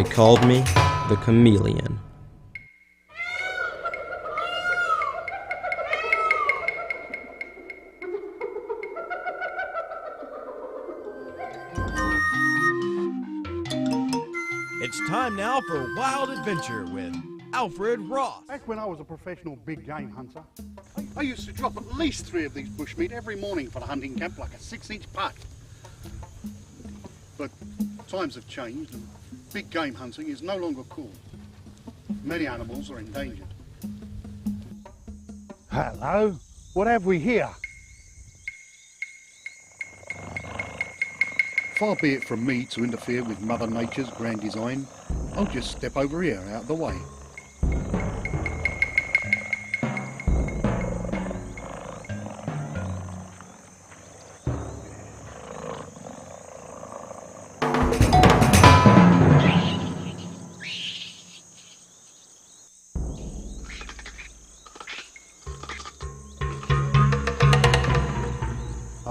They called me the Chameleon. It's time now for Wild Adventure with Alfred Ross. Back when I was a professional big game hunter, I used to drop at least 3 of these bushmeat every morning for the hunting camp like a 6-inch putt. But times have changed and big game hunting is no longer cool. Many animals are endangered. Hello, what have we here? Far be it from me to interfere with Mother Nature's grand design. I'll just step over here out of the way.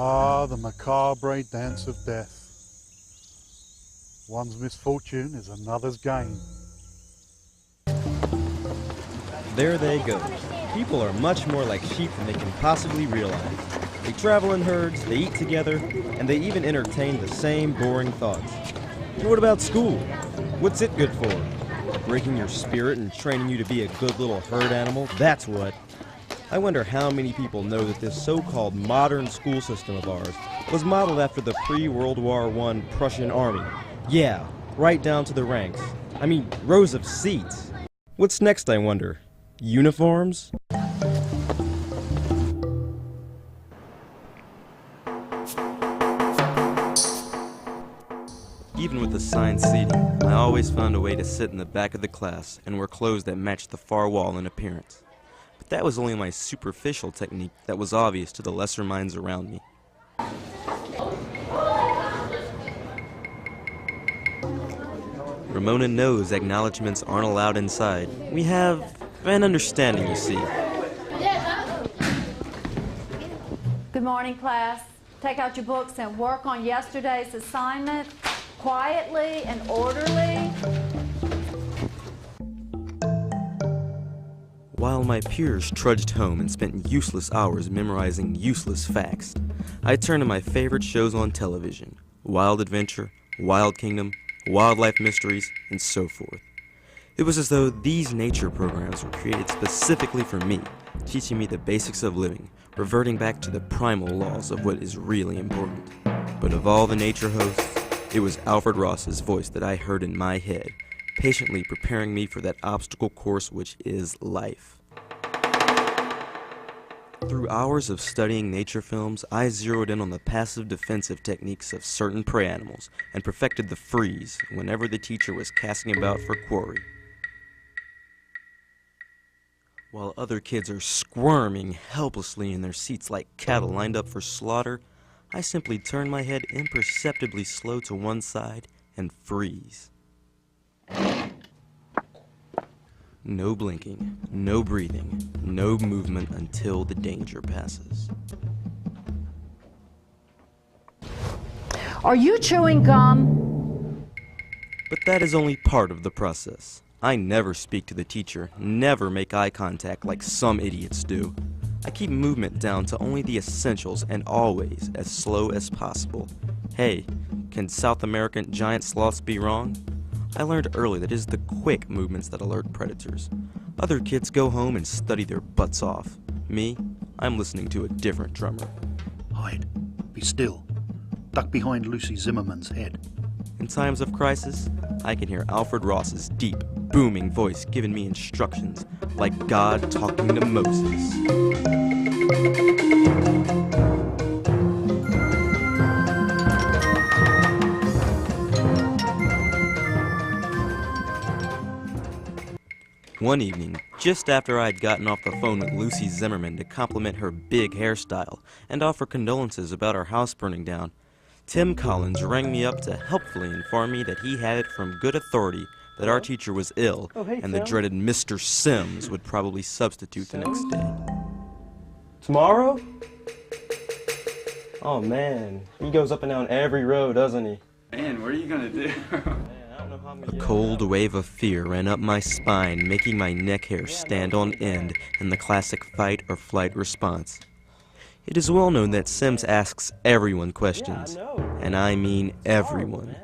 Ah, the macabre dance of death. One's misfortune is another's gain. There they go. People are much more like sheep than they can possibly realize. They travel in herds, they eat together, and they even entertain the same boring thoughts. And what about school? What's it good for? Breaking your spirit and training you to be a good little herd animal? That's what. I wonder how many people know that this so-called modern school system of ours was modeled after the pre-World War I Prussian army. Yeah, right down to the ranks. I mean, rows of seats. What's next, I wonder? Uniforms? Even with assigned seating, I always found a way to sit in the back of the class and wear clothes that matched the far wall in appearance. But that was only my superficial technique that was obvious to the lesser minds around me. Ramona knows acknowledgments aren't allowed inside. We have an understanding, you see. Good morning, class. Take out your books and work on yesterday's assignment quietly and orderly. While my peers trudged home and spent useless hours memorizing useless facts, I turned to my favorite shows on television: Wild Adventure, Wild Kingdom, Wildlife Mysteries, and so forth. It was as though these nature programs were created specifically for me, teaching me the basics of living, reverting back to the primal laws of what is really important. But of all the nature hosts, it was Alfred Ross's voice that I heard in my head, patiently preparing me for that obstacle course which is life. Through hours of studying nature films, I zeroed in on the passive defensive techniques of certain prey animals and perfected the freeze whenever the teacher was casting about for quarry. While other kids are squirming helplessly in their seats like cattle lined up for slaughter, I simply turn my head imperceptibly slow to one side and freeze. No blinking, no breathing, no movement until the danger passes. Are you chewing gum? But that is only part of the process. I never speak to the teacher, never make eye contact like some idiots do. I keep movement down to only the essentials and always as slow as possible. Hey, can South American giant sloths be wrong? I learned early that it is the quick movements that alert predators. Other kids go home and study their butts off. Me, I'm listening to a different drummer. Hide. Be still. Duck behind Lucy Zimmerman's head. In times of crisis, I can hear Alfred Ross's deep, booming voice giving me instructions, like God talking to Moses. One evening, just after I'd gotten off the phone with Lucy Zimmerman to compliment her big hairstyle and offer condolences about our house burning down, Tim Collins rang me up to helpfully inform me that he had it from good authority that our teacher was ill and the dreaded Mr. Sims would probably substitute the next day. Tomorrow? Oh man, he goes up and down every road, doesn't he? Man, what are you gonna do? Man, I don't know how I'm A cold wave of fear ran up my spine, making my neck hair stand on end in the classic fight or flight response. It is well known that Sims asks everyone questions, and I mean everyone.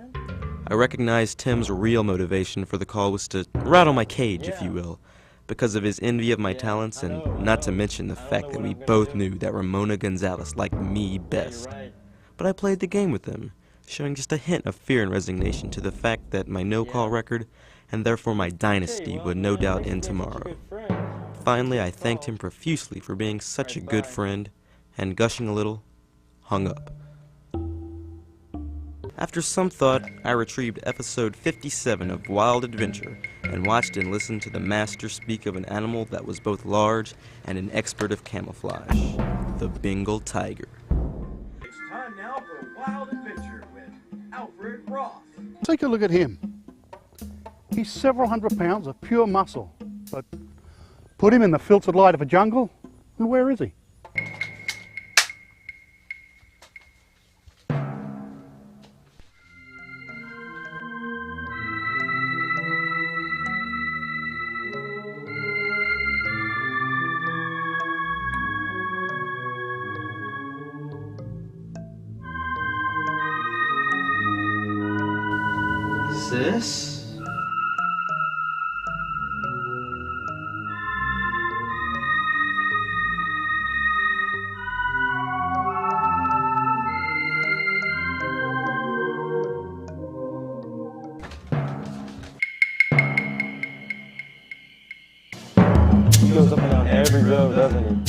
I recognized Tim's real motivation for the call was to rattle my cage, if you will, because of his envy of my talents, and not to mention the fact that we both knew that Ramona Gonzalez liked me best. But I played the game with him, showing just a hint of fear and resignation to the fact that my no-call record, and therefore my dynasty, would no doubt end tomorrow. Finally, I thanked him profusely for being such a good friend, and gushing a little, hung up. After some thought, I retrieved episode 57 of Wild Adventure and watched and listened to the master speak of an animal that was both large and an expert of camouflage, the Bengal tiger. It's time now for Wild Adventure with Alfred Ross. Take a look at him. He's several hundred pounds of pure muscle, but put him in the filtered light of a jungle, and where is he? Sis? He goes up and down every road, doesn't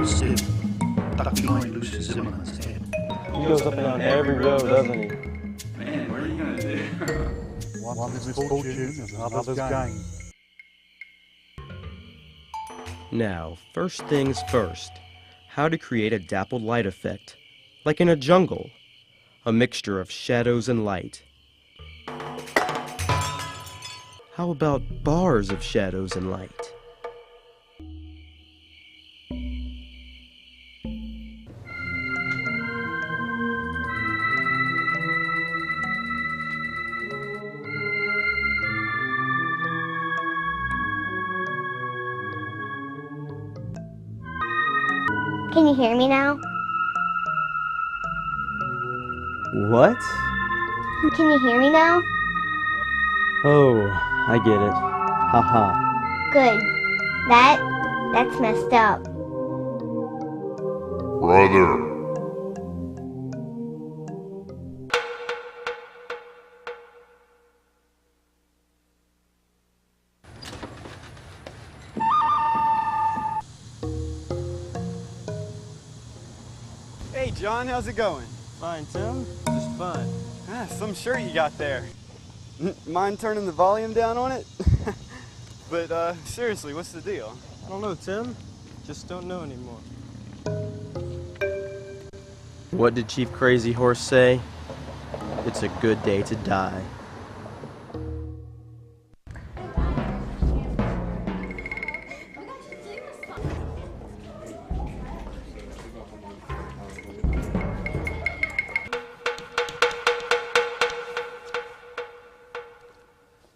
Sim, duck line Lucy Zimmerman's head. he? He goes up and down every road, doesn't he? One is misfortune, another's gain. Now, first things first, how to create a dappled light effect, like in a jungle, a mixture of shadows and light. How about bars of shadows and light? Can you hear me now? What? Can you hear me now? Oh, I get it. Haha. Good. That's messed up. Brother. Hey John, how's it going? Fine, Tim. Just fine. Some shirt you got there. Mind turning the volume down on it? But seriously, what's the deal? I don't know, Tim. Just don't know anymore. What did Chief Crazy Horse say? It's a good day to die.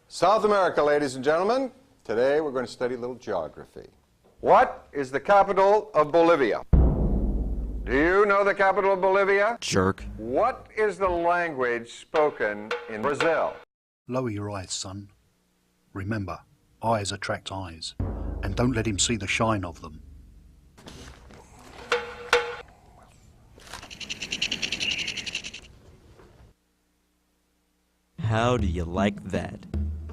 South America, ladies and gentlemen. Today we're going to study a little geography. What is the capital of Bolivia? Do you know the capital of Bolivia? Jerk. What is the language spoken in Brazil? Lower your eyes, son. Remember, eyes attract eyes, and don't let him see the shine of them. How do you like that?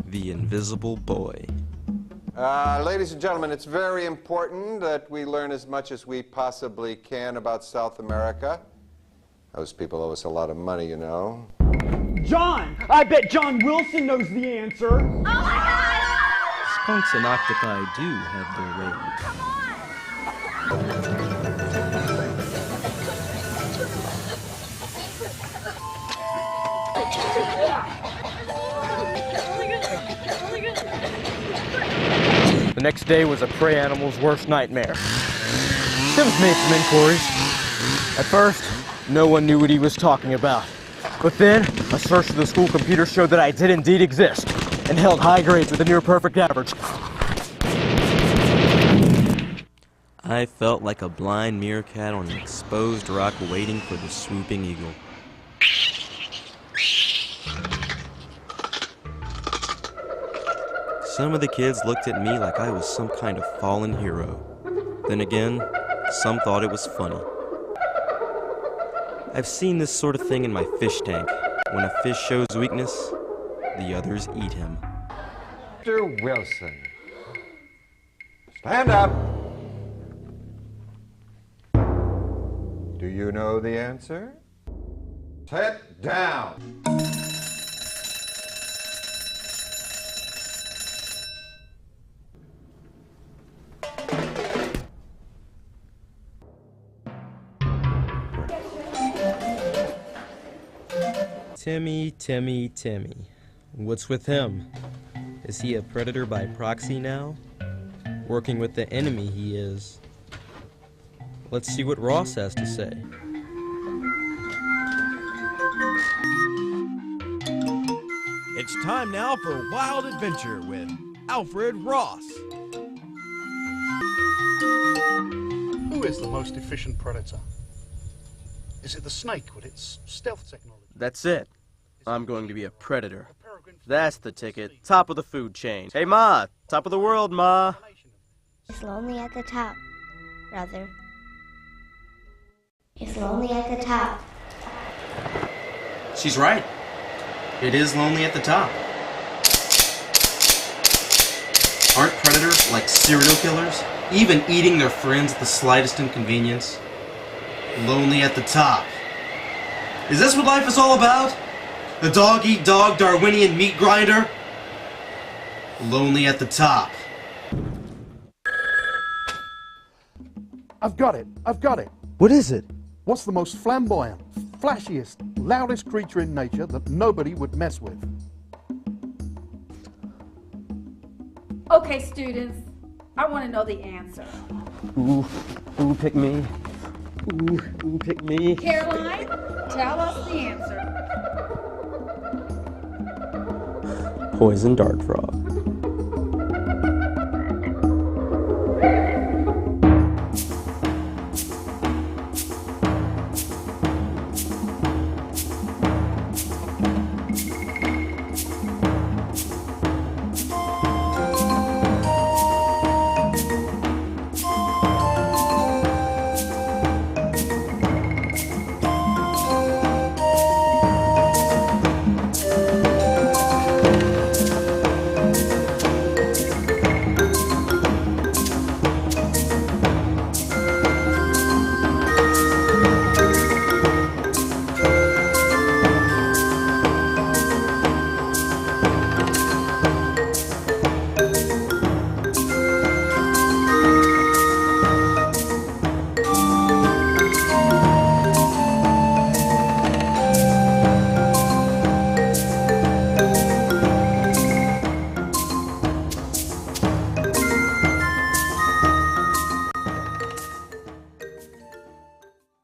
The Invisible Boy. Ladies and gentlemen, it's very important that we learn as much as we possibly can about South America. Those people owe us a lot of money, you know. John! I bet John Wilson knows the answer. Oh my God! Skunks and octopi do have their range. The next day was a prey animal's worst nightmare. Sims made some inquiries. At first, no one knew what he was talking about. But then, a search of the school computer showed that I did indeed exist, and held high grades with a near perfect average. I felt like a blind meerkat on an exposed rock waiting for the swooping eagle. Some of the kids looked at me like I was some kind of fallen hero. Then again, some thought it was funny. I've seen this sort of thing in my fish tank. When a fish shows weakness, the others eat him. Mr. Wilson, stand up. Do you know the answer? Sit down. Timmy. What's with him? Is he a predator by proxy now? Working with the enemy he is. Let's see what Ross has to say. It's time now for Wild Adventure with Alfred Ross. Who is the most efficient predator? Is it the snake with its stealth technology? That's it. I'm going to be a predator. That's the ticket. Top of the food chain. Hey, Ma! Top of the world, Ma! It's lonely at the top, brother. It's lonely at the top. She's right. It is lonely at the top. Aren't predators like serial killers, even eating their friends at the slightest inconvenience? Lonely at the top. Is this what life is all about? The dog-eat-dog Darwinian meat grinder? Lonely at the top. I've got it. What is it? What's the most flamboyant, flashiest, loudest creature in nature that nobody would mess with? Okay, students, I want to know the answer. Ooh, pick me. Ooh, pick me. Caroline, tell us the answer. Poison dart frog.